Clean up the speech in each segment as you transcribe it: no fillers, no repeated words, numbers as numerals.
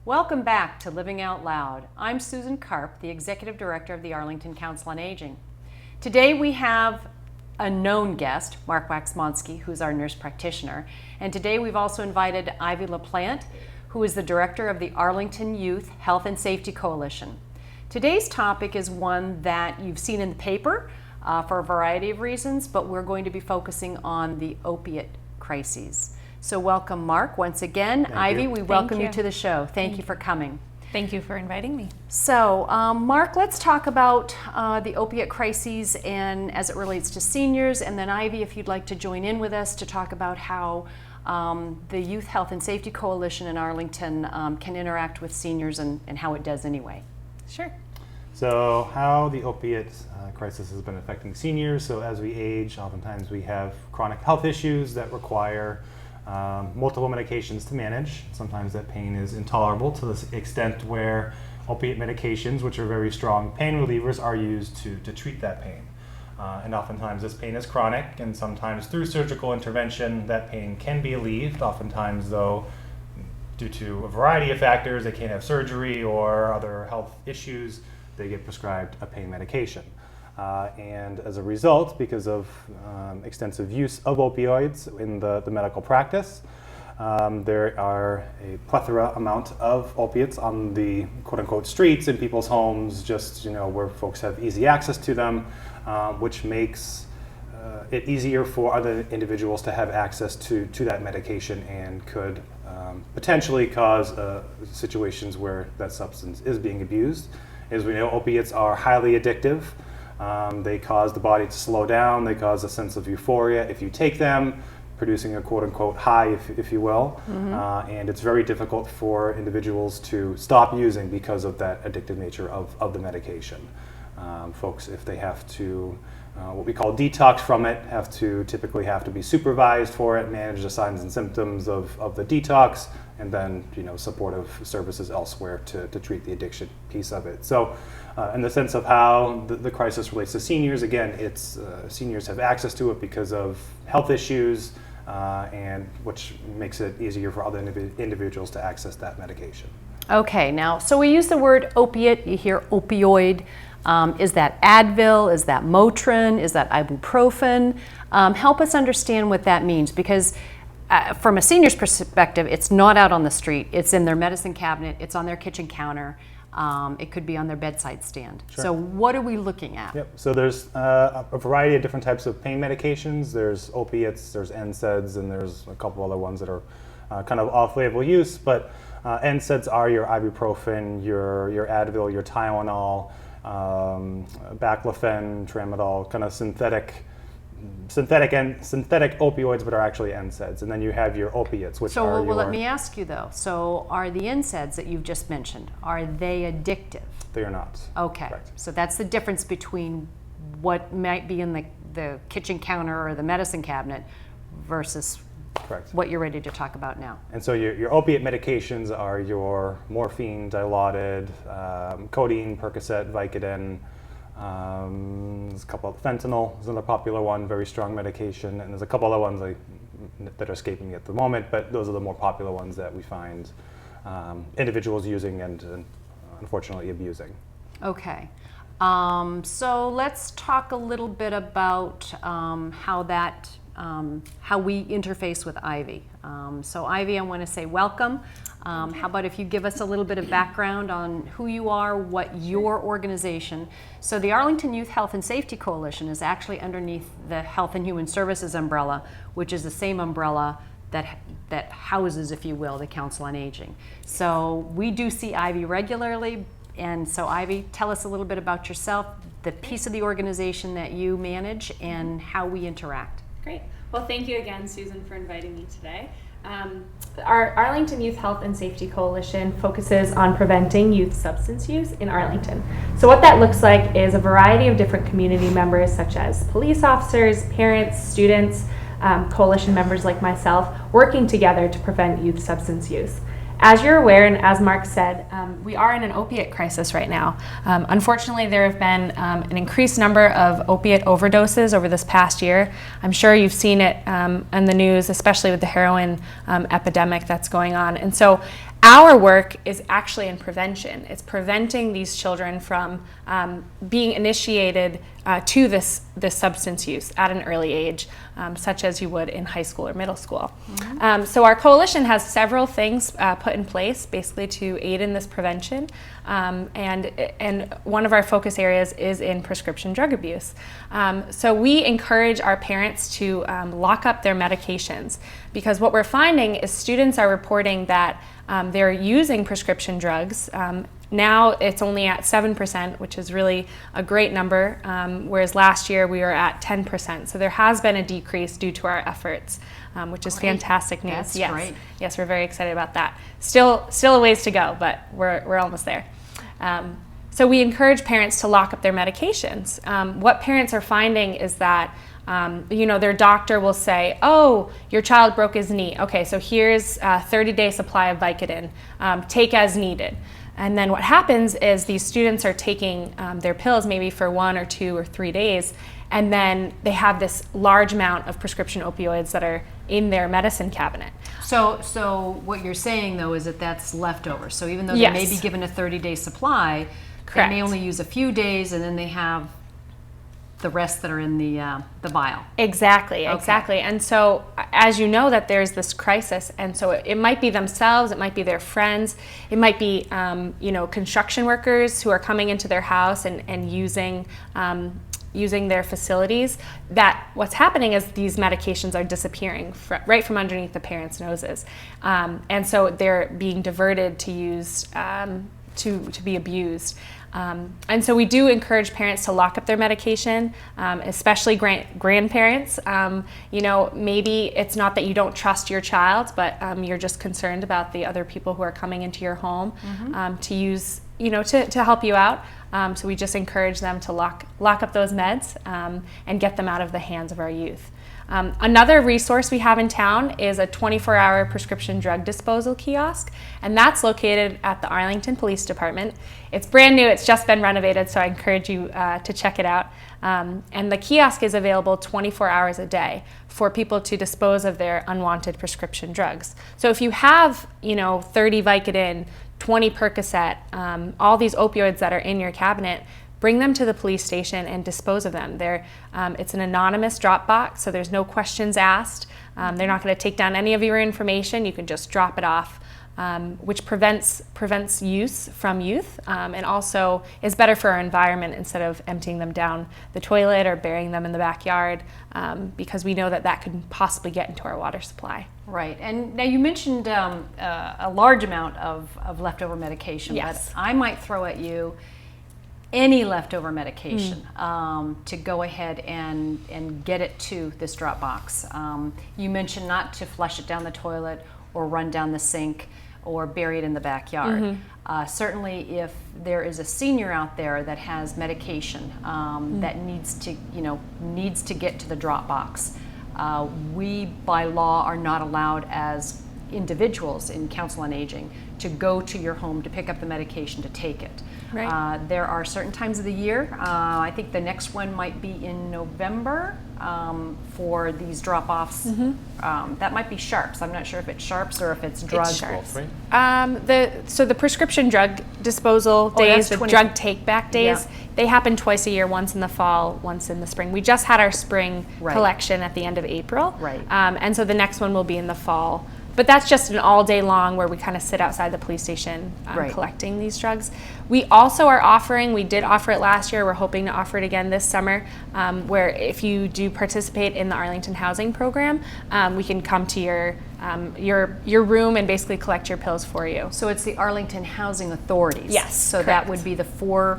Welcome back to Living Out Loud. I'm Susan Karp, the Executive Director of the Arlington Council on Aging. Today we have a known guest, Mark Waxmonsky, who's our nurse practitioner. And today we've also invited Ivy LaPlante, who is the Director of the Arlington Youth Health and Safety Coalition. Today's topic is one that you've seen in the paper for a variety of reasons, but we're going to be focusing on the opiate crises. So welcome, Mark, once again. Ivy, we welcome you to the show. Thank you for coming. Thank you for inviting me. So, Mark, let's talk about the opiate crises and as it relates to seniors, and then Ivy, if you'd like to join in with us to talk about how the Youth Health and Safety Coalition in Arlington can interact with seniors and how it does anyway. Sure. So how the opiate crisis has been affecting seniors. So as we age, oftentimes we have chronic health issues that require multiple medications to manage. Sometimes that pain is intolerable to the extent where opiate medications, which are very strong pain relievers, are used to treat that pain. And oftentimes this pain is chronic, and sometimes through surgical intervention that pain can be alleviated. Oftentimes, though, due to a variety of factors, they can't have surgery or other health issues, they get prescribed a pain medication. And as a result, because of extensive use of opioids in the medical practice, there are a plethora amount of opiates on the quote-unquote streets in people's homes, just where folks have easy access to them, which makes it easier for other individuals to have access to that medication and could potentially cause situations where that substance is being abused. As we know, opiates are highly addictive. They cause the body to slow down. They cause a sense of euphoria if you take them, producing a quote-unquote high, if you will. Mm-hmm. And it's very difficult for individuals to stop using because of that addictive nature of the medication. Folks, if they have to, what we call detox from it, typically have to be supervised for it, manage the signs and symptoms of the detox, and then supportive services elsewhere to treat the addiction piece of it. So in the sense of how the crisis relates to seniors, again, it's seniors have access to it because of health issues, and which makes it easier for other individuals to access that medication. Okay, now, so we use the word opiate, you hear opioid. Is that Advil? Is that Motrin? Is that ibuprofen? Help us understand what that means, because from a senior's perspective, it's not out on the street. It's in their medicine cabinet. It's on their kitchen counter. It could be on their bedside stand. Sure. So what are we looking at? Yep. So there's a variety of different types of pain medications. There's opiates, there's NSAIDs, and there's a couple other ones that are kind of off-label use. But NSAIDs are your ibuprofen, your Advil, your Tylenol, baclofen, tramadol, kind of synthetic opioids, but are actually NSAIDs. And then you have your opiates, which are well, let me ask you though. So are the NSAIDs that you've just mentioned, are they addictive? They are not. Okay. Correct. So that's the difference between what might be in the kitchen counter or the medicine cabinet versus Correct. What you're ready to talk about now. And so your opiate medications are your morphine, Dilaudid, codeine, Percocet, Vicodin. There's a couple of fentanyl is another popular one, very strong medication, and there's a couple other ones that are escaping me at the moment, but those are the more popular ones that we find individuals using and unfortunately abusing. Okay. So let's talk a little bit about how we interface with Ivy. So Ivy, I want to say welcome. How about if you give us a little bit of background on who you are, what your organization. So the Arlington Youth Health and Safety Coalition is actually underneath the Health and Human Services umbrella, which is the same umbrella that houses, if you will, the Council on Aging. So we do see Ivy regularly. And so Ivy, tell us a little bit about yourself, the piece of the organization that you manage, and how we interact. Great. Well, thank you again, Susan, for inviting me today. Our Arlington Youth Health and Safety Coalition focuses on preventing youth substance use in Arlington. So what that looks like is a variety of different community members, such as police officers, parents, students, coalition members like myself, working together to prevent youth substance use. As you're aware, and as Mark said, we are in an opiate crisis right now. Unfortunately, there have been an increased number of opiate overdoses over this past year. I'm sure you've seen it in the news, especially with the heroin epidemic that's going on. And so our work is actually in prevention. It's preventing these children from being initiated to this substance use at an early age, such as you would in high school or middle school. So our coalition has several things put in place basically to aid in this prevention, and one of our focus areas is in prescription drug abuse. So we encourage our parents to lock up their medications, because what we're finding is students are reporting that they're using prescription drugs. Now it's only at 7%, which is really a great number, whereas last year we were at 10%. So there has been a decrease due to our efforts, which is fantastic news. That's yes. great. Yes, we're very excited about that. Still a ways to go, but we're almost there. So we encourage parents to lock up their medications. What parents are finding is that their doctor will say, oh, your child broke his knee. Okay, so here's a 30-day supply of Vicodin. Take as needed. And then what happens is these students are taking their pills maybe for 1 or 2 or 3 days, and then they have this large amount of prescription opioids that are in their medicine cabinet. So what you're saying, though, is that that's leftover. So even though they may be given a 30-day supply, Correct. they may only use a few days, and then they have the rest that are in the vial. Exactly. And so, as you know, that there's this crisis, and so it might be themselves, it might be their friends, it might be construction workers who are coming into their house and using their facilities. That what's happening is these medications are disappearing right from underneath the parents' noses, and so they're being diverted to use to be abused. And so we do encourage parents to lock up their medication, especially grandparents. Maybe it's not that you don't trust your child, but you're just concerned about the other people who are coming into your home to use, to help you out. So we just encourage them to lock up those meds and get them out of the hands of our youth. Another resource we have in town is a 24-hour prescription drug disposal kiosk, and that's located at the Arlington Police Department. It's brand new, it's just been renovated, so I encourage you to check it out. And the kiosk is available 24 hours a day for people to dispose of their unwanted prescription drugs. So if you have, 30 Vicodin, 20 Percocet, all these opioids that are in your cabinet, bring them to the police station and dispose of them. It's an anonymous drop box, so there's no questions asked. They're not going to take down any of your information. You can just drop it off, which prevents use from youth, and also is better for our environment instead of emptying them down the toilet or burying them in the backyard, because we know that could possibly get into our water supply. Right. And now you mentioned a large amount of leftover medication, Yes. but I might throw at you any leftover medication to go ahead and get it to this drop box. You mentioned not to flush it down the toilet or run down the sink or bury it in the backyard. Certainly if there is a senior out there that has medication that needs to get to the drop box, we by law are not allowed as individuals in Council on Aging to go to your home to pick up the medication to take it. Right. There are certain times of the year, I think the next one might be in November for these drop-offs. That might be Sharps. I'm not sure if it's Sharps or if it's drug. It's Sharps. Right? The prescription drug disposal days, that's the drug take-back days, they happen twice a year, once in the fall, once in the spring. We just had our spring collection at the end of April. Right. And so the next one will be in the fall. But that's just an all day long where we kind of sit outside the police station collecting these drugs. We also are offering, we did offer it last year, we're hoping to offer it again this summer, where if you do participate in the Arlington Housing Program, we can come to your room and basically collect your pills for you. So it's the Arlington Housing Authorities. Yes, So correct. that would be the four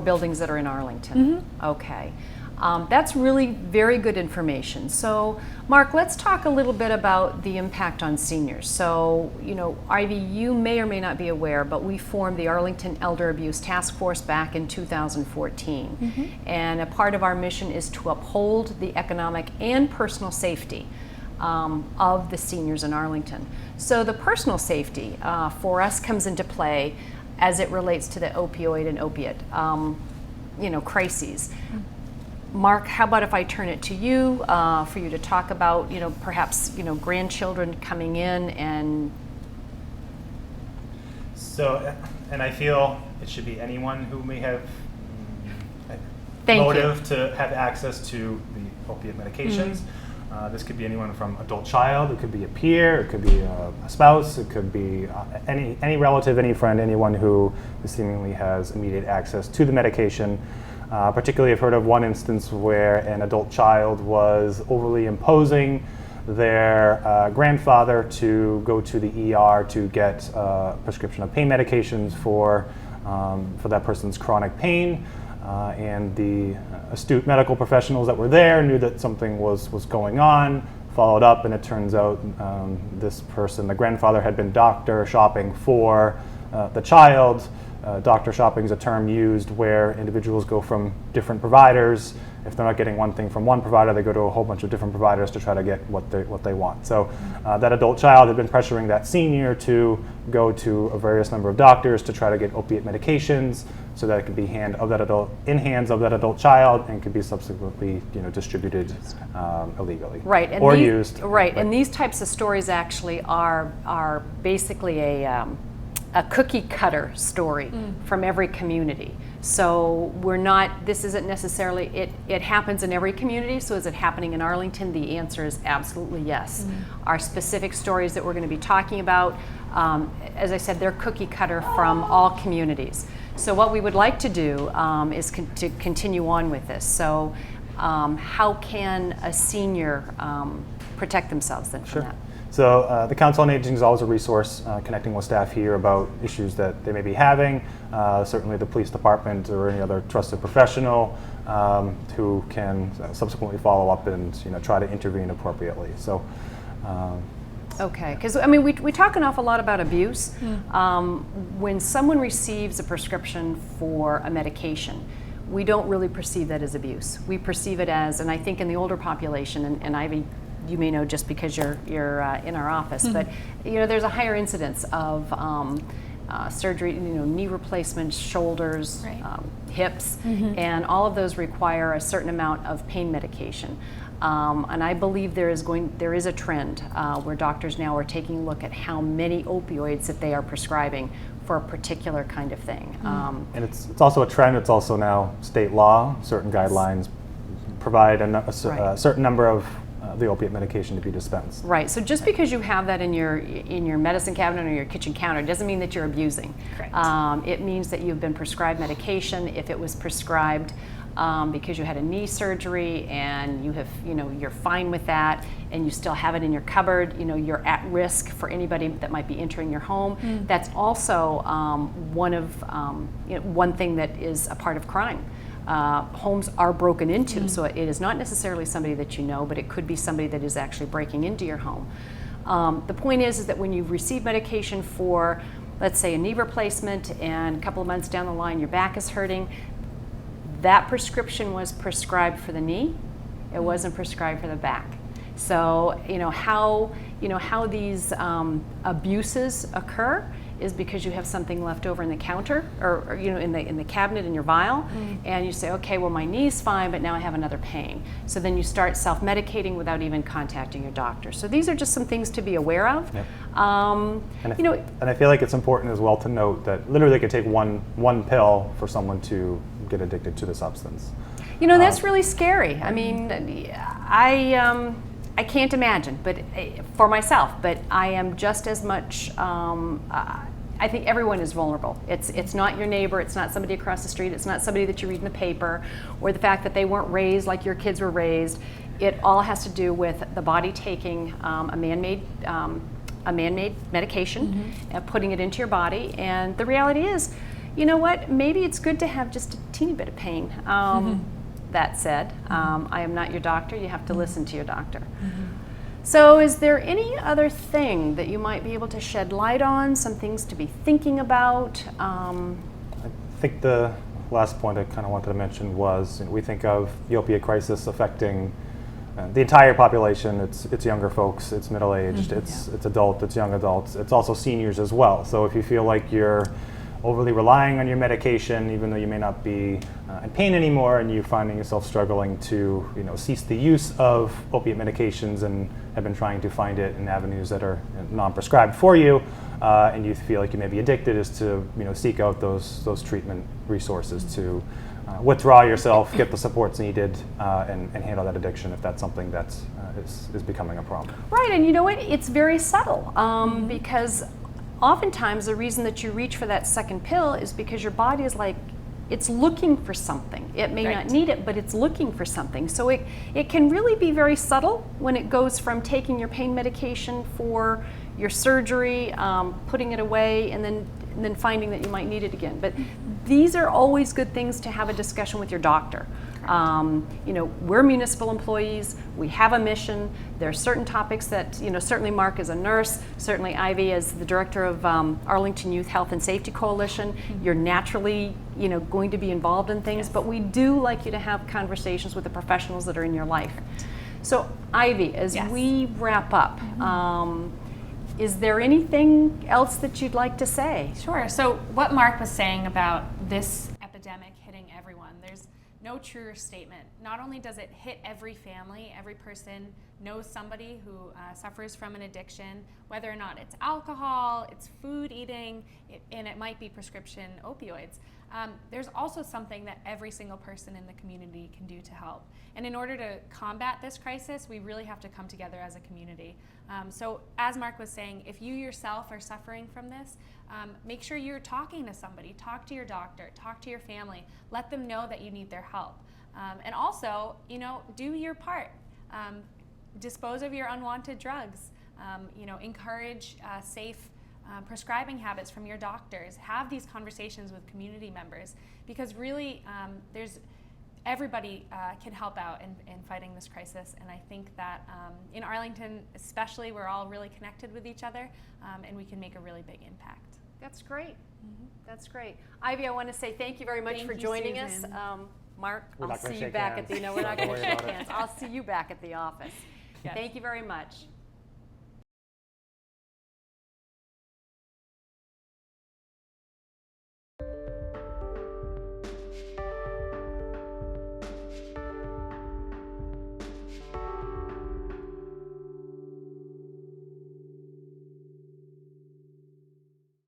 buildings that are in Arlington. Okay. That's really very good information. So, Mark, let's talk a little bit about the impact on seniors. So, Ivy, you may or may not be aware, but we formed the Arlington Elder Abuse Task Force back in 2014. And a part of our mission is to uphold the economic and personal safety of the seniors in Arlington. So the personal safety for us comes into play as it relates to the opioid and opiate, crises. Mark, how about if I turn it to you for you to talk about, perhaps, grandchildren coming in and So, and I feel it should be anyone who may have Thank motive to have access to the opiate medications. This could be anyone from adult child, it could be a peer, it could be a spouse, it could be any relative, any friend, anyone who seemingly has immediate access to the medication. Particularly, I've heard of one instance where an adult child was overly imposing their grandfather to go to the ER to get a prescription of pain medications for that person's chronic pain. And the astute medical professionals that were there knew that something was going on, followed up, and it turns out this person, the grandfather, had been doctor shopping for the child. Doctor shopping is a term used where individuals go from different providers. If they're not getting one thing from one provider, they go to a whole bunch of different providers to try to get what they want. So that adult child had been pressuring that senior to go to a various number of doctors to try to get opiate medications so that it could be in hands of that adult child and could be subsequently distributed illegally. Right. And or these, used. Right. And these types of stories actually are basically a cookie cutter story from every community. So this isn't necessarily, it happens in every community, so is it happening in Arlington? The answer is absolutely yes. Our specific stories that we're going to be talking about, as I said, they're cookie cutter from all communities. So what we would like to do is to continue on with this. So how can a senior protect themselves then from that? So the Council on Aging is always a resource connecting with staff here about issues that they may be having. Certainly the police department or any other trusted professional who can subsequently follow up and try to intervene appropriately. So. Okay, because I mean we talk an awful lot about abuse. When someone receives a prescription for a medication, we don't really perceive that as abuse. We perceive it as, and I think in the older population, and Ivy, you may know just because you're in our office, but there's a higher incidence of surgery, knee replacements, shoulders, right. Hips, and all of those require a certain amount of pain medication. And I believe there is a trend where doctors now are taking a look at how many opioids that they are prescribing for a particular kind of thing. And it's also a trend. It's also now state law. Certain guidelines provide a certain number of the opiate medication to be dispensed. Right. So just because you have that in your medicine cabinet or your kitchen counter doesn't mean that you're abusing. Correct. It means that you've been prescribed medication. If it was prescribed because you had a knee surgery and you're fine with that, and you still have it in your cupboard, you're at risk for anybody that might be entering your home. That's also one thing that is a part of crime. Homes are broken into, so it is not necessarily somebody that you know, but it could be somebody that is actually breaking into your home. The point is that when you receive medication for, let's say, a knee replacement, and a couple of months down the line your back is hurting, that prescription was prescribed for the knee. It wasn't prescribed for the back. So how these abuses occur is because you have something left over in the counter or in the cabinet in your vial, and you say, okay, well my knee's fine, but now I have another pain. So then you start self-medicating without even contacting your doctor. So these are just some things to be aware of. Yep. And I feel like it's important as well to note that literally it could take one pill for someone to get addicted to the substance. That's really scary. I mean, I can't imagine, but for myself, but I am just as much, I think everyone is vulnerable. It's not your neighbor, it's not somebody across the street, it's not somebody that you read in the paper, or the fact that they weren't raised like your kids were raised. It all has to do with the body taking a man-made medication and putting it into your body, and the reality is, you know what, maybe it's good to have just a teeny bit of pain. That said, I am not your doctor. You have to listen to your doctor. So is there any other thing that you might be able to shed light on, some things to be thinking about? I think the last point I kind of wanted to mention was we think of the opiate crisis affecting the entire population. It's younger folks, it's middle-aged, it's adult, it's young adults, it's also seniors as well. So if you feel like you're overly relying on your medication, even though you may not be in pain anymore, and you're finding yourself struggling to cease the use of opiate medications and have been trying to find it in avenues that are non-prescribed for you, and you feel like you may be addicted, is to seek out those treatment resources to withdraw yourself, get the supports needed, and handle that addiction if that's something that is becoming a problem. Right, and you know what? It's very subtle because oftentimes the reason that you reach for that second pill is because your body is like, it's looking for something. It may not need it, but it's looking for something. So it can really be very subtle when it goes from taking your pain medication for your surgery, putting it away, and then finding that you might need it again. But these are always good things to have a discussion with your doctor. We're municipal employees, we have a mission. There are certain topics that, certainly Mark as a nurse, certainly Ivy as the director of Arlington Youth Health and Safety Coalition, you're naturally, going to be involved in things, but we do like you to have conversations with the professionals that are in your life. So Ivy, as we wrap up, is there anything else that you'd like to say? Sure. So what Mark was saying about this epidemic hitting everyone, there's no truer statement. Not only does it hit every family, every person knows somebody who suffers from an addiction, whether or not it's alcohol, it's food eating, and it might be prescription opioids. There's also something that every single person in the community can do to help. And in order to combat this crisis, we really have to come together as a community. So as Mark was saying, if you yourself are suffering from this, make sure you're talking to somebody. Talk to your doctor, talk to your family, let them know that you need their help. And also, do your part. Dispose of your unwanted drugs. Encourage safe prescribing habits from your doctors. Have these conversations with community members, because really everybody can help out in fighting this crisis. And I think that in Arlington especially, we're all really connected with each other, and we can make a really big impact. That's great. That's great. Ivy, I want to say thank you very much for joining us. Mark, I'll see you back at the, we're not going to shake hands. I'll see you back at the office. Yes. Thank you very much.